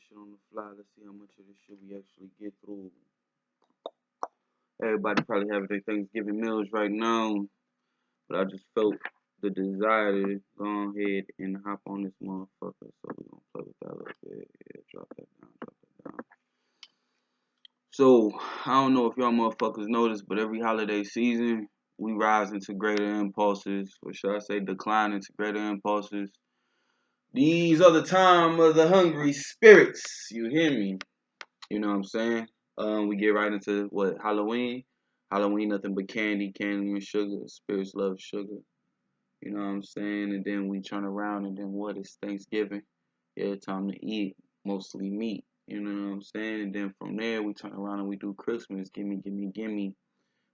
shit on the fly. Let's see how much of this shit we actually get through. Everybody probably having their Thanksgiving meals right now, but I just felt the desire to go ahead and hop on this motherfucker. So we're gonna play with that a little bit. Yeah, drop that down. So I don't know if y'all motherfuckers noticed, but every holiday season we rise into greater impulses, or should I say decline into greater impulses. These are the time of the hungry spirits. You hear me? You know what I'm saying? We get right into what, Halloween. Halloween, nothing but candy and sugar. Spirits love sugar. You know what I'm saying? And then we turn around and then what is Thanksgiving? Yeah, time to eat. Mostly meat. You know what I'm saying? And then from there we turn around and we do Christmas. Gimme.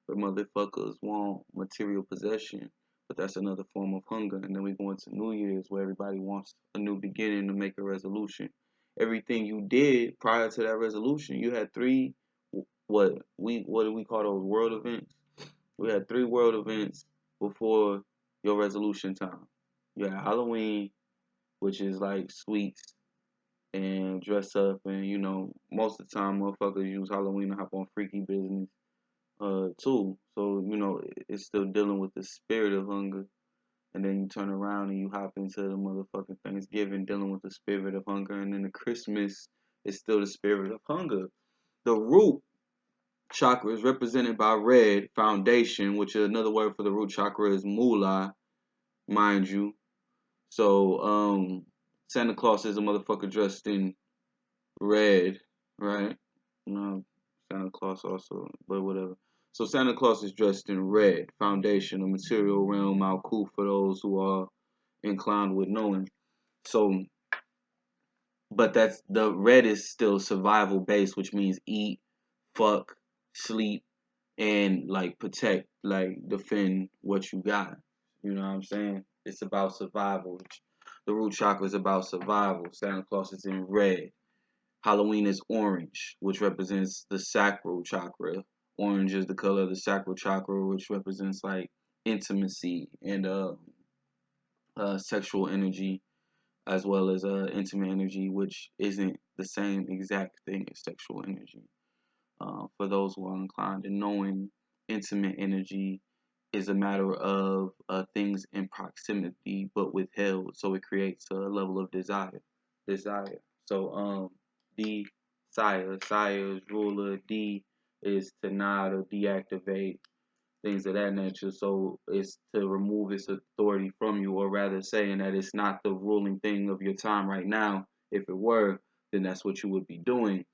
Where motherfuckers want material possession. But that's another form of hunger. And then we go into New Year's where everybody wants a new beginning to make a resolution. Everything you did prior to that resolution, you had three, what do we call those, world events? We had 3 world events before your resolution time. You had Halloween, which is like sweets and dress up, and most of the time motherfuckers use Halloween to hop on freaky business too. So, it's still dealing with the spirit of hunger. And then you turn around and you hop into the motherfucking Thanksgiving dealing with the spirit of hunger. And then the Christmas is still the spirit of hunger. The root chakra is represented by red foundation, which is another word for the root chakra is moolah, mind you. So, Santa Claus is a motherfucker dressed in red, right? Santa Claus also, but whatever. So Santa Claus is dressed in red, foundation, a material realm, cool for those who are inclined with knowing. So, but that's the red is still survival based, which means eat, fuck, sleep, and like protect, like defend what you got. You know what I'm saying? It's about survival. The root chakra is about survival. Santa Claus is in red. Halloween is orange, which represents the sacral chakra. Orange is the color of the sacral chakra, which represents like intimacy and sexual energy, as well as intimate energy, which isn't the same exact thing as sexual energy. For those who are inclined in knowing, intimate energy is a matter of things in proximity but withheld, so it creates a level of desire. So D, Sire is ruler. D is to nod or deactivate, things of that nature. So it's to remove its authority from you, or rather saying that it's not the ruling thing of your time right now. If it were, then that's what you would be doing.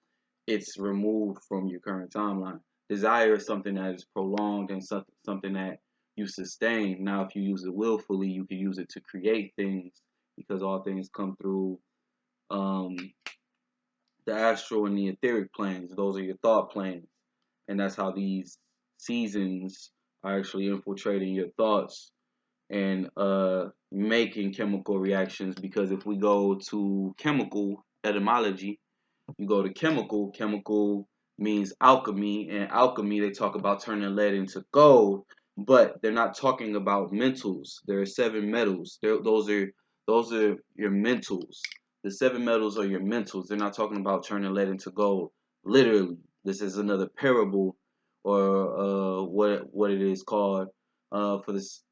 It's removed from your current timeline. Desire is something that is prolonged and something that you sustain. Now, if you use it willfully, you can use it to create things, because all things come through the astral and the etheric planes. Those are your thought planes. And that's how these seasons are actually infiltrating your thoughts and making chemical reactions. Because if we go to chemical etymology, you go to chemical means alchemy, and alchemy, they talk about turning lead into gold, but they're not talking about mentals. There are 7 metals. Those are your mentals. The 7 metals are your mentals. They're not talking about turning lead into gold. Literally, this is another parable, or what it is called, for this,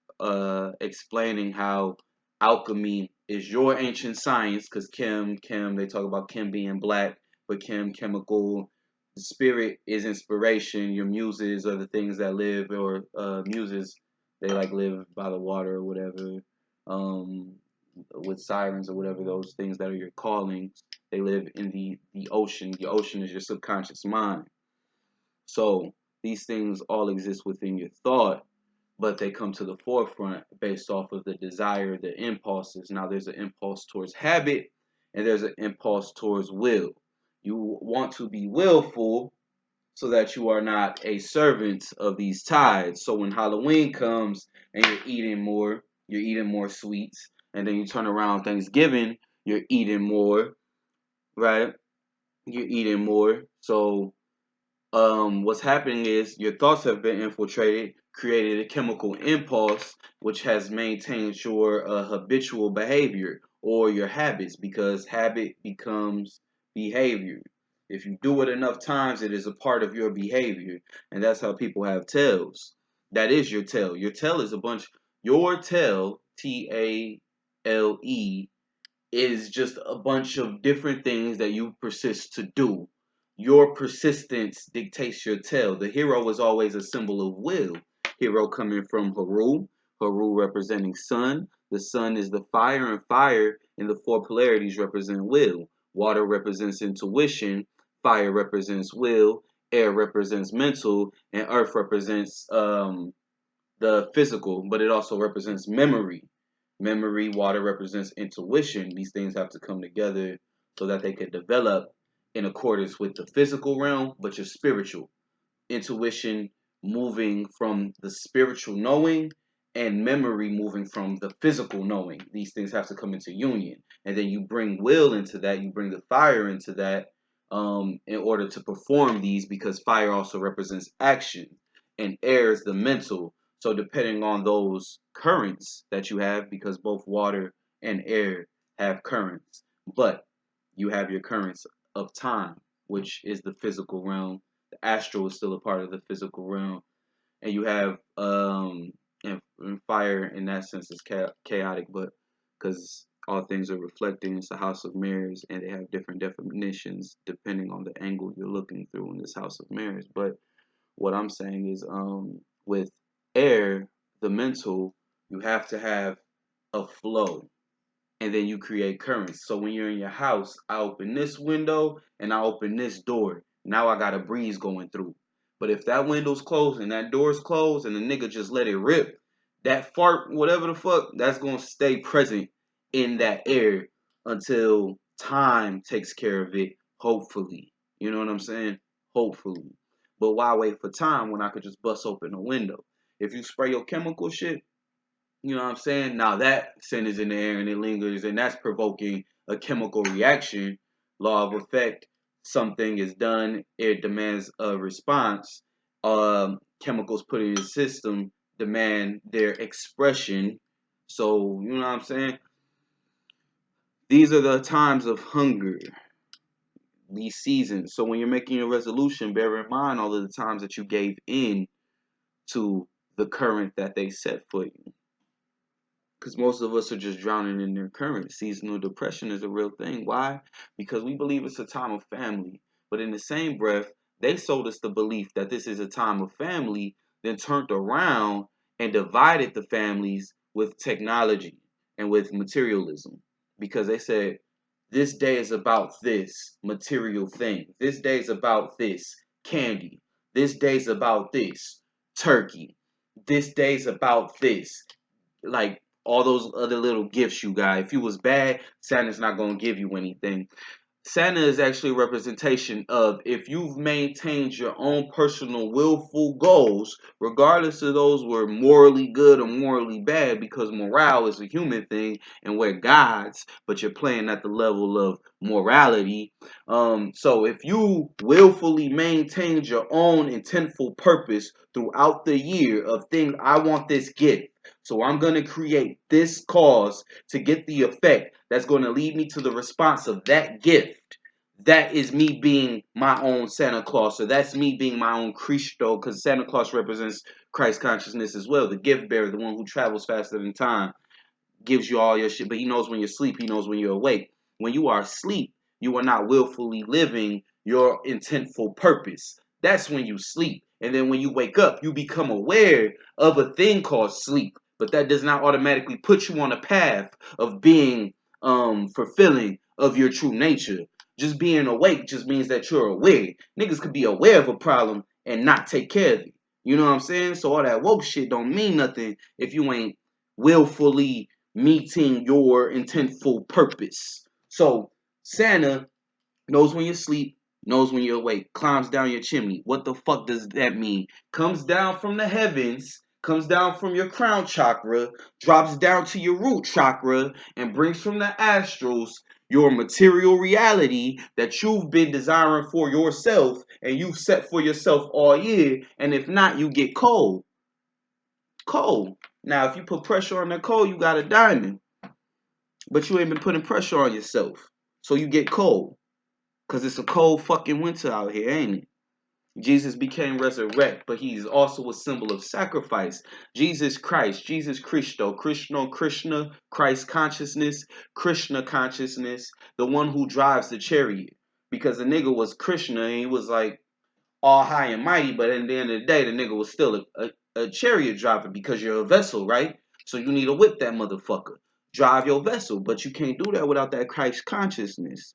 explaining how alchemy is your ancient science, because chem, they talk about chem being black, but chemical. Spirit is inspiration. Your muses are the things that live, or muses, they like live by the water or whatever, with sirens or whatever, those things that are your callings. They live in the ocean. The ocean is your subconscious mind. So these things all exist within your thought, but they come to the forefront based off of the desire, the impulses. Now, there's an impulse towards habit, and there's an impulse towards will. You want to be willful so that you are not a servant of these tides. So when Halloween comes and you're eating more sweets, and then you turn around Thanksgiving, you're eating more, right? You're eating more. So what's happening is your thoughts have been infiltrated, created a chemical impulse, which has maintained your habitual behavior or your habits, because habit becomes behavior. If you do it enough times, it is a part of your behavior. And that's how people have tails. That is your tail. Your tail is a bunch. Your tail, Tale, is just a bunch of different things that you persist to do. Your persistence dictates your tail. The hero is always a symbol of will. Hero coming from Haru, Haru representing sun. The sun is the fire, and fire in the four polarities represent will. Water represents intuition, fire represents will, air represents mental, and earth represents the physical, but it also represents memory. Memory, water represents intuition. These things have to come together so that they could develop in accordance with the physical realm, but your spiritual. Intuition moving from the spiritual knowing and memory moving from the physical knowing. These things have to come into union. And then you bring will into that, you bring the fire into that in order to perform these because fire also represents action and air is the mental. So depending on those currents that you have, because both water and air have currents, but you have your currents of time, which is the physical realm. The astral is still a part of the physical realm, and you have and fire in that sense is chaotic, but because all things are reflecting, it's a house of mirrors, and they have different definitions depending on the angle you're looking through in this house of mirrors. But what I'm saying is, with air, the mental, you have to have a flow and then you create currents. So when you're in your house, I open this window and I open this door. Now I got a breeze going through. But if that window's closed and that door's closed and the nigga just let it rip, that fart, whatever the fuck, that's gonna stay present in that air until time takes care of it, hopefully. You know what I'm saying? Hopefully. But why wait for time when I could just bust open a window? If you spray your chemical shit, you know what I'm saying? Now that scent is in the air and it lingers, and that's provoking a chemical reaction. Law of effect, something is done, it demands a response. Chemicals put in the system demand their expression. So, you know what I'm saying? These are the times of hunger, these seasons. So when you're making your resolution, bear in mind all of the times that you gave in to the current that they set for you. Because most of us are just drowning in their current. Seasonal depression is a real thing. Why? Because we believe it's a time of family. But in the same breath, they sold us the belief that this is a time of family, then turned around and divided the families with technology and with materialism. Because they said, this day is about this material thing. This day is about this candy. This day is about this turkey. This day is about this. Like, all those other little gifts you got. If you was bad, Santa's not gonna give you anything. Santa is actually a representation of if you've maintained your own personal willful goals, regardless of those were morally good or morally bad, because morale is a human thing and we're gods, but you're playing at the level of morality. So if you willfully maintained your own intentful purpose throughout the year of things, I want this gift. So I'm going to create this cause to get the effect that's going to lead me to the response of that gift. That is me being my own Santa Claus. So that's me being my own Cristo, because Santa Claus represents Christ consciousness as well. The gift bearer, the one who travels faster than time, gives you all your shit. But he knows when you're asleep. He knows when you're awake. When you are asleep, you are not willfully living your intentful purpose. That's when you sleep. And then when you wake up, you become aware of a thing called sleep. But that does not automatically put you on a path of being fulfilling of your true nature. Just being awake just means that you're aware. Niggas could be aware of a problem and not take care of it. You know what I'm saying? So all that woke shit don't mean nothing if you ain't willfully meeting your intentful purpose. So Santa knows when you sleep, knows when you're awake, climbs down your chimney. What the fuck does that mean? Comes down from the heavens, comes down from your crown chakra, drops down to your root chakra, and brings from the astrals your material reality that you've been desiring for yourself and you've set for yourself all year. And if not, you get cold. Cold. Now, if you put pressure on that coal, you got a diamond. But you ain't been putting pressure on yourself. So you get cold. Because it's a cold fucking winter out here, ain't it? Jesus became resurrect, but he's also a symbol of sacrifice. Jesus Christ, Jesus Christo, Krishna, Christ consciousness, Krishna consciousness, the one who drives the chariot. Because the nigga was Krishna and he was like all high and mighty, but at the end of the day, the nigga was still a chariot driver because you're a vessel, right? So you need to whip that motherfucker. Drive your vessel, but you can't do that without that Christ consciousness.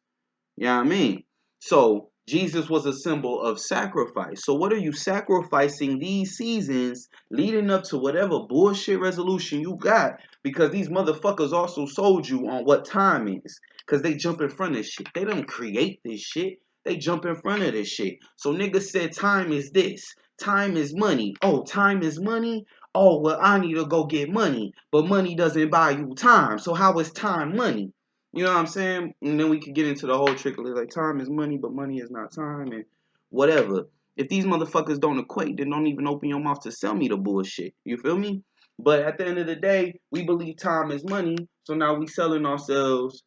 You know what I mean? So Jesus was a symbol of sacrifice. So what are you sacrificing these seasons leading up to whatever bullshit resolution you got? Because these motherfuckers also sold you on what time is. Because they jump in front of shit. They don't create this shit. They jump in front of this shit. So niggas said time is this. Time is money. Oh, time is money? Oh, well, I need to go get money. But money doesn't buy you time. So how is time money? You know what I'm saying? And then we could get into the whole trick of like time is money, but money is not time and whatever. If these motherfuckers don't equate, then don't even open your mouth to sell me the bullshit. You feel me? But at the end of the day, we believe time is money. So now we selling ourselves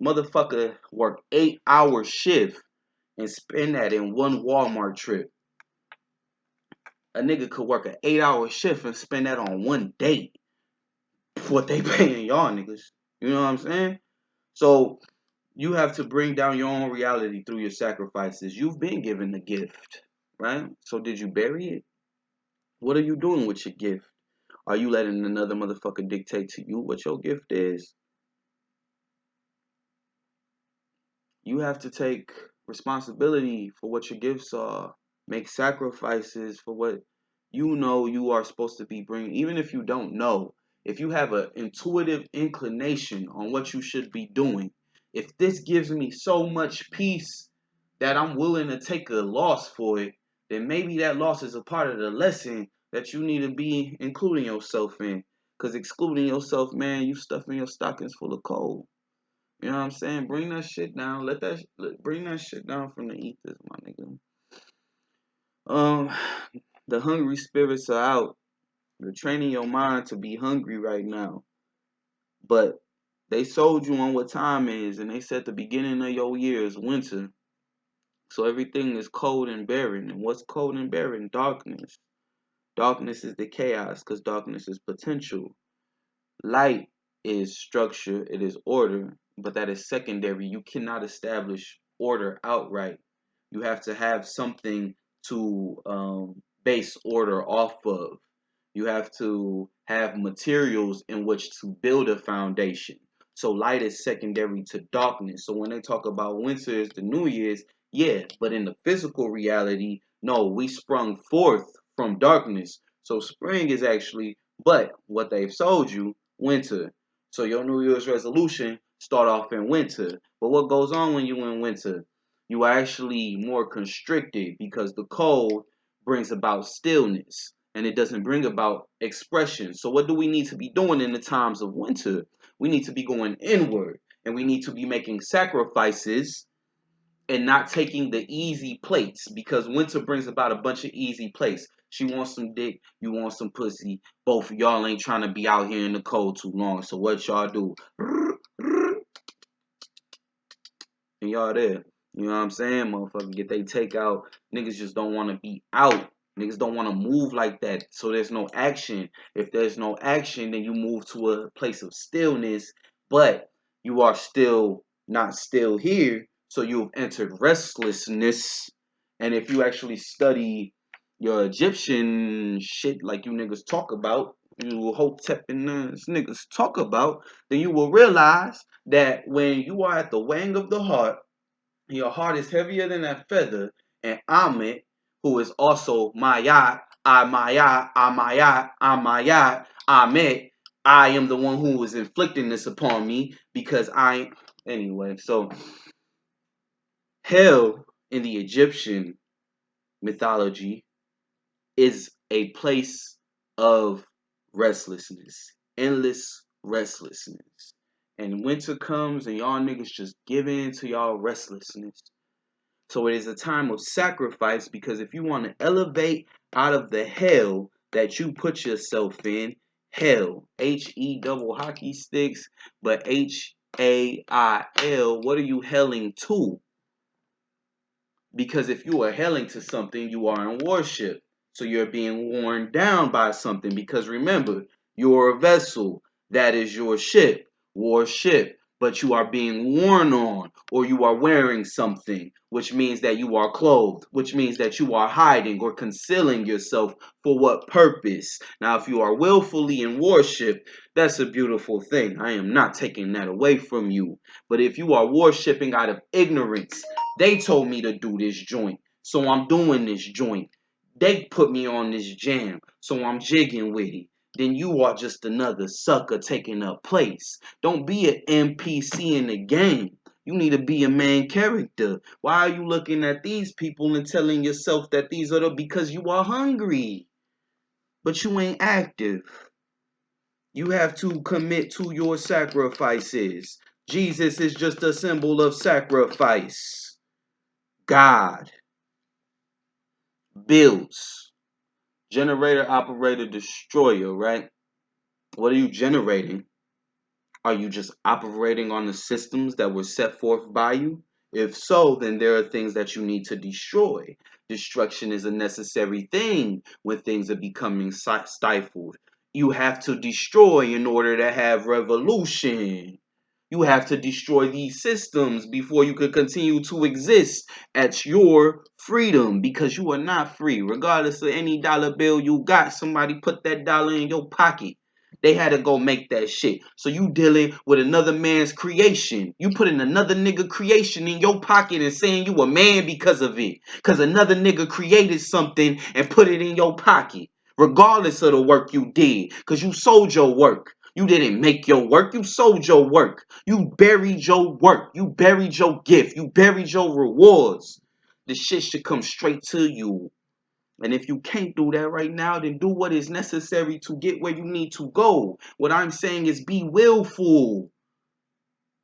motherfucker work 8-hour shift and spend that in one Walmart trip. A nigga could work an 8-hour shift and spend that on one date. What they paying y'all niggas. You know what I'm saying? So you have to bring down your own reality through your sacrifices. You've been given a gift, right? So did you bury it? What are you doing with your gift? Are you letting another motherfucker dictate to you what your gift is? You have to take responsibility for what your gifts are. Make sacrifices for what you know you are supposed to be bringing. Even if you don't know, if you have an intuitive inclination on what you should be doing, if this gives me so much peace that I'm willing to take a loss for it, then maybe that loss is a part of the lesson that you need to be including yourself in. Because excluding yourself, man, you stuffing your stockings full of coal. You know what I'm saying? Bring that shit down. Bring that shit down from the ethers, my nigga. Um, the hungry spirits are out. You're training your mind to be hungry right now. But they sold you on what time is, and they said the beginning of your year is winter. So everything is cold and barren. And what's cold and barren? Darkness. Darkness is the chaos, because darkness is potential. Light is structure, it is order, but that is secondary. You cannot establish order outright. You have to have something to base order off of. You have to have materials in which to build a foundation. So light is secondary to darkness. So when they talk about winter is the New Year's, yeah, but in the physical reality, no, we sprung forth from darkness. So spring is actually, but what they've sold you, winter. So your New Year's resolution start off in winter. But what goes on when you in winter? You are actually more constricted because the cold brings about stillness and it doesn't bring about expression. So what do we need to be doing in the times of winter? We need to be going inward and we need to be making sacrifices and not taking the easy plates because winter brings about a bunch of easy plates. She wants some dick, you want some pussy. Both of y'all ain't trying to be out here in the cold too long. So what y'all do? And y'all there. You know what I'm saying? Motherfucker, get they take out. Niggas just don't want to be out. Niggas don't want to move like that. So there's no action. If there's no action, then you move to a place of stillness. But you are still not still here. So you've entered restlessness. And if you actually study your Egyptian shit like you niggas talk about, you Hotep and niggas talk about, then you will realize that when you are at the wang of the heart, your heart is heavier than that feather, and Amit, who is also Mayat, Amayat, Amit, I am the one who is inflicting this upon me because anyway, so hell in the Egyptian mythology is a place of restlessness, endless restlessness. And winter comes and y'all niggas just give in to y'all restlessness. So it is a time of sacrifice because if you want to elevate out of the hell that you put yourself in, hell, H-E double hockey sticks, but H-A-I-L, what are you helling to? Because if you are hailing to something, you are in worship. So you're being worn down by something. Because remember, you're a vessel. That is your ship, warship. But you are being worn on, or you are wearing something, which means that you are clothed, which means that you are hiding or concealing yourself for what purpose. Now, if you are willfully in worship, that's a beautiful thing. I am not taking that away from you. But if you are worshiping out of ignorance, they told me to do this joint, so I'm doing this joint. They put me on this jam, so I'm jigging with it. Then you are just another sucker taking up place. Don't be an NPC in the game. You need to be a main character. Why are you looking at these people and telling yourself that these are the because you are hungry, but you ain't active? You have to commit to your sacrifices. Jesus is just a symbol of sacrifice. God builds. Generator, operator, destroyer, right? What are you generating? Are you just operating on the systems that were set forth by you? If so, then there are things that you need to destroy. Destruction is a necessary thing when things are becoming stifled. You have to destroy in order to have revolution. You have to destroy these systems before you can continue to exist at your freedom, because you are not free. Regardless of any dollar bill you got, somebody put that dollar in your pocket. They had to go make that shit. So you dealing with another man's creation. You putting another nigga creation in your pocket and saying you a man because of it. Because another nigga created something and put it in your pocket. Regardless of the work you did. Because you sold your work. You didn't make your work. You sold your work. You buried your work. You buried your gift. You buried your rewards. The shit should come straight to you. And if you can't do that right now, then do what is necessary to get where you need to go. What I'm saying is be willful.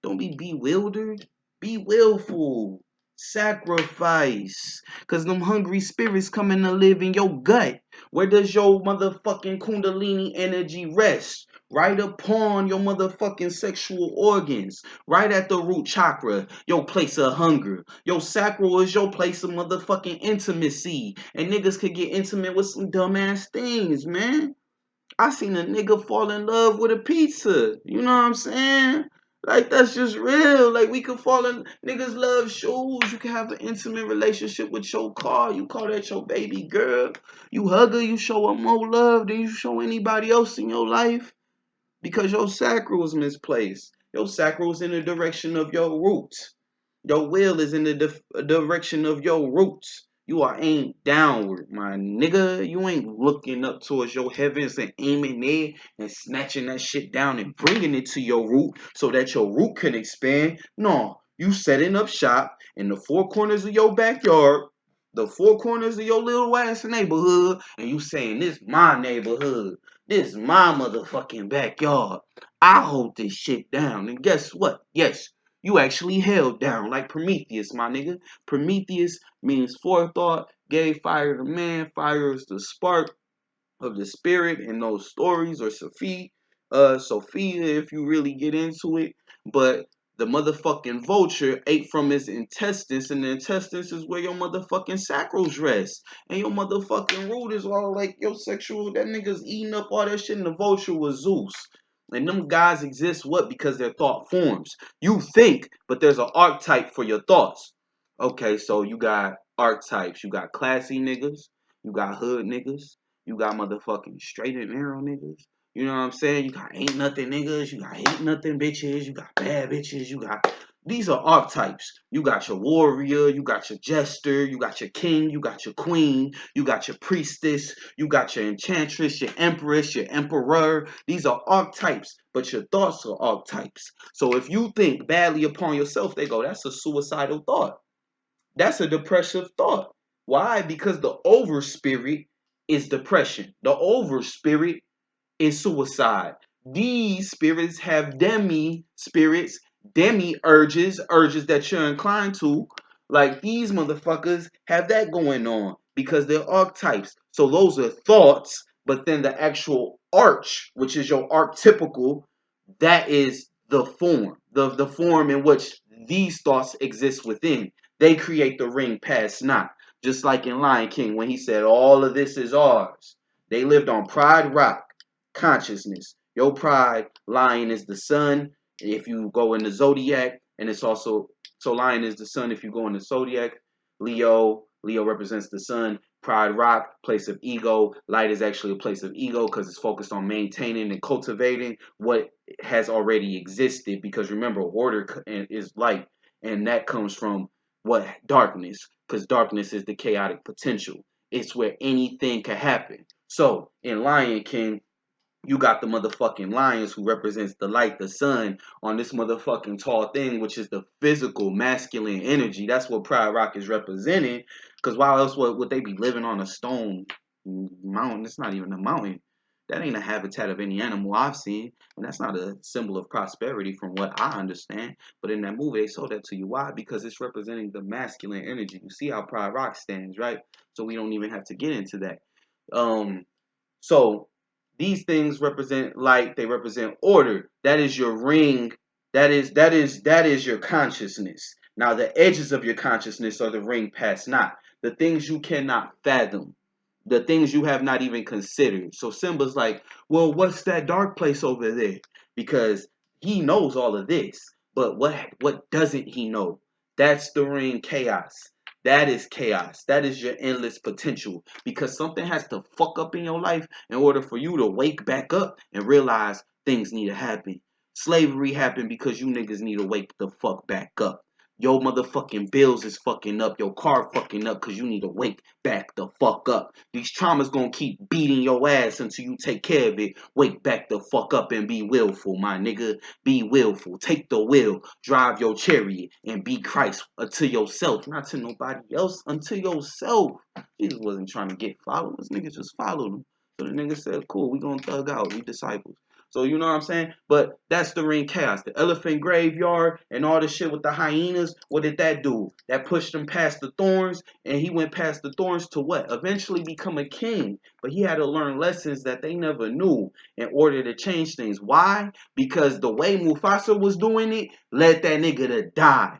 Don't be bewildered. Be willful. Sacrifice. Because them hungry spirits coming to live in your gut. Where does your motherfucking kundalini energy rest? Right upon your motherfucking sexual organs. Right at the root chakra. Your place of hunger. Your sacral is your place of motherfucking intimacy. And niggas could get intimate with some dumbass things, man. I seen a nigga fall in love with a pizza. You know what I'm saying? Like, that's just real. Like, we could fall in. Niggas love shoes. You can have an intimate relationship with your car. You call that your baby girl. You hug her. You show her more love than you show anybody else in your life. Because your sacral is misplaced. Your sacral is in the direction of your roots. Your will is in the direction of your roots. You are aimed downward, my nigga. You ain't looking up towards your heavens and aiming there and snatching that shit down and bringing it to your root so that your root can expand. No, you setting up shop in the four corners of your backyard, the four corners of your little ass neighborhood, and you saying, this my neighborhood. This my motherfucking backyard. I hold this shit down. And guess what? Yes, you actually held down like Prometheus, my nigga. Prometheus means forethought, gave fire to man. Fire is the spark of the spirit in those stories, or Sophia, if you really get into it. But the motherfucking vulture ate from his intestines, and the intestines is where your motherfucking sacrals rest. And your motherfucking root is all like your sexual, that nigga's eating up all that shit, and the vulture was Zeus. And them guys exist what? Because they're thought forms. You think, but there's an archetype for your thoughts. Okay, so you got archetypes. You got classy niggas. You got hood niggas. You got motherfucking straight and narrow niggas. You know what I'm saying? You got ain't nothing niggas. You got ain't nothing bitches. You got bad bitches. You got... These are archetypes. You got your warrior. You got your jester. You got your king. You got your queen. You got your priestess. You got your enchantress, your empress, your emperor. These are archetypes, but your thoughts are archetypes. So if you think badly upon yourself, they go, that's a suicidal thought. That's a depressive thought. Why? Because the over spirit is depression. The over spirit is suicide. These spirits have demi spirits, demi urges, urges that you're inclined to. Like, these motherfuckers have that going on because they're archetypes. So those are thoughts, but then the actual arch, which is your archetypical, that is the form, the form in which these thoughts exist within. They create the ring past not. Just like in Lion King when he said all of this is ours. They lived on Pride Rock consciousness. Your pride, lion is the sun. If you go in the zodiac, and it's also so lion is the sun. If you go in the zodiac, Leo represents the sun. Pride Rock, place of ego. Light is actually a place of ego because it's focused on maintaining and cultivating what has already existed. Because remember, order is light, and that comes from what darkness, because darkness is the chaotic potential. It's where anything can happen. So in Lion King, you got the motherfucking lions who represents the light, the sun, on this motherfucking tall thing, which is the physical, masculine energy. That's what Pride Rock is representing. Because why else would they be living on a stone mountain? It's not even a mountain. That ain't a habitat of any animal I've seen. And that's not a symbol of prosperity from what I understand. But in that movie, they sold that to you. Why? Because it's representing the masculine energy. You see how Pride Rock stands, right? So we don't even have to get into that. So these things represent light, they represent order. That is your ring. That is your consciousness. Now the edges of your consciousness are the ring past not. The things you cannot fathom. The things you have not even considered. So Simba's like, well, what's that dark place over there? Because he knows all of this. But what doesn't he know? That's the ring chaos. That is chaos. That is your endless potential. Because something has to fuck up in your life in order for you to wake back up and realize things need to happen. Slavery happened because you niggas need to wake the fuck back up. Your motherfucking bills is fucking up. Your car fucking up because you need to wake back the fuck up. These traumas gonna keep beating your ass until you take care of it. Wake back the fuck up and be willful, my nigga. Be willful. Take the wheel. Drive your chariot and be Christ unto yourself. Not to nobody else. Unto yourself. Jesus wasn't trying to get followers. Niggas just followed him. So the nigga said, cool, we gonna thug out. We disciples. So you know what I'm saying? But that's the ring chaos. The elephant graveyard and all the shit with the hyenas. What did that do? That pushed him past the thorns. And he went past the thorns to what? Eventually become a king. But he had to learn lessons that they never knew in order to change things. Why? Because the way Mufasa was doing it led that nigga to die.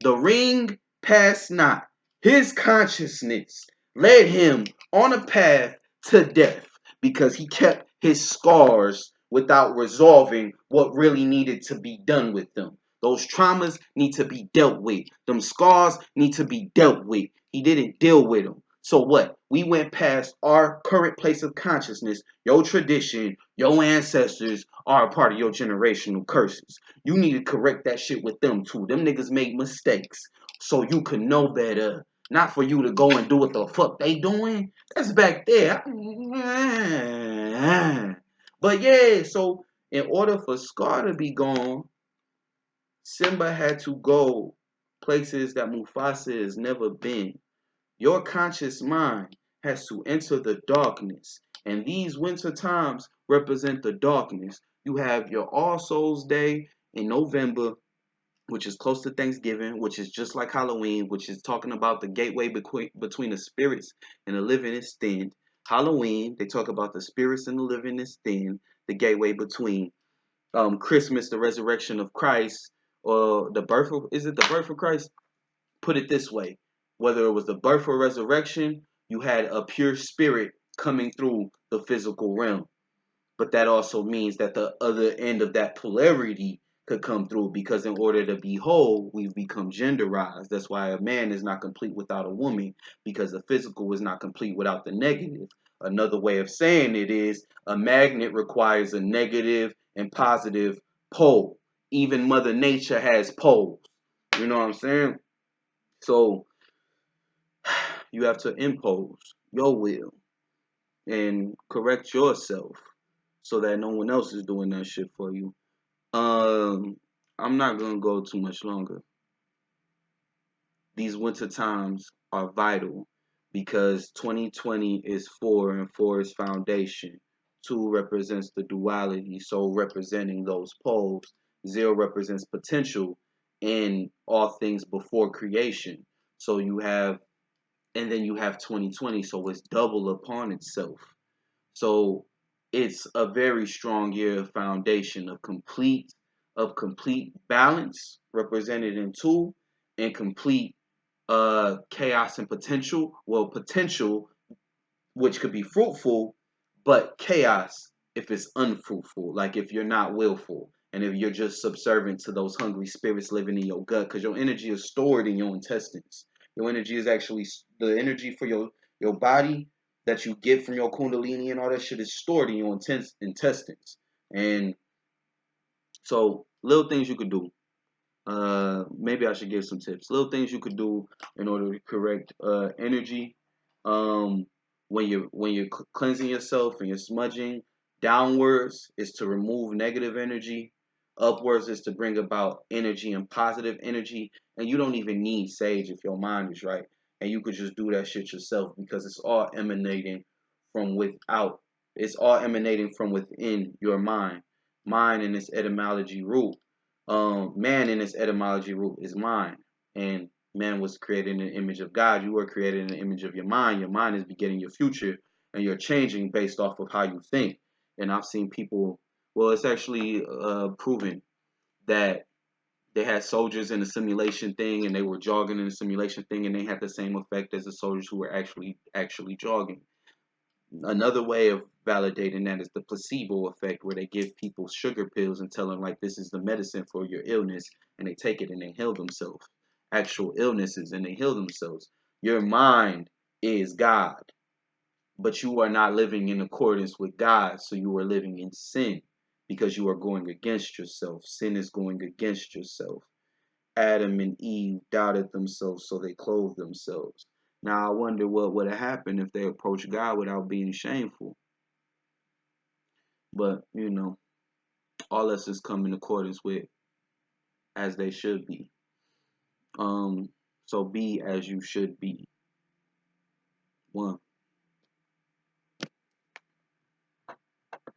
The ring passed not. His consciousness led him on a path to death because he kept his scars without resolving what really needed to be done with them. Those traumas need to be dealt with. Them scars need to be dealt with. He didn't deal with them. So what? We went past our current place of consciousness. Your tradition, your ancestors are a part of your generational curses. You need to correct that shit with them too. Them niggas made mistakes so you could know better. Not for you to go and do what the fuck they doing. That's back there. But yeah, so in order for Scar to be gone, Simba had to go places that Mufasa has never been. Your conscious mind has to enter the darkness. And these winter times represent the darkness. You have your All Souls Day in November, which is close to Thanksgiving, which is just like Halloween, which is talking about the gateway between the spirits and the living is thin. Halloween, they talk about the spirits and the living is thin, the gateway between Christmas, the resurrection of Christ, or the birth of, is it the birth of Christ? Put it this way, whether it was the birth or resurrection, you had a pure spirit coming through the physical realm. But that also means that the other end of that polarity could come through because in order to be whole, we've become genderized. That's why a man is not complete without a woman because the physical is not complete without the negative. Another way of saying it is a magnet requires a negative and positive pole. Even Mother Nature has poles. You know what I'm saying? So you have to impose your will and correct yourself so that no one else is doing that shit for you. I'm not gonna go too much longer. These winter times are vital because 2020 is 4 and 4 is foundation. 2 represents the duality, so representing those poles. 0 represents potential in all things before creation. So you have, and then you have 2020, so it's double upon itself. So it's a very strong year of foundation of complete balance represented in 2 and complete chaos and potential. Well, potential, which could be fruitful, but chaos if it's unfruitful, like if you're not willful and if you're just subservient to those hungry spirits living in your gut, because your energy is stored in your intestines. Your energy is actually the energy for your body that you get from your kundalini and all that shit is stored in your intestines. And so little things you could do. Maybe I should give some tips. Little things you could do in order to correct energy. Um, when you're cleansing yourself and you're smudging, downwards is to remove negative energy. Upwards is to bring about energy and positive energy. And you don't even need sage if your mind is right. And you could just do that shit yourself because it's all emanating from without. It's all emanating from within your mind. Mind in its etymology root, man in its etymology root is mind, and man was created in the image of God. You were created in the image of your mind. Your mind is begetting your future, and you're changing based off of how you think. And I've seen people. Well, it's actually proven that they had soldiers in the simulation thing, and they were jogging in the simulation thing, and they had the same effect as the soldiers who were actually jogging. Another way of validating that is the placebo effect, where they give people sugar pills and tell them like this is the medicine for your illness, and they take it and they heal themselves. Actual illnesses and they heal themselves. Your mind is God, but you are not living in accordance with God, so you are living in sin because you are going against yourself. Sin is going against yourself. Adam and Eve doubted themselves, so they clothed themselves. Now I wonder what would have happened if they approached God without being shameful. But all us is come in accordance with as they should be. So be as you should be. One.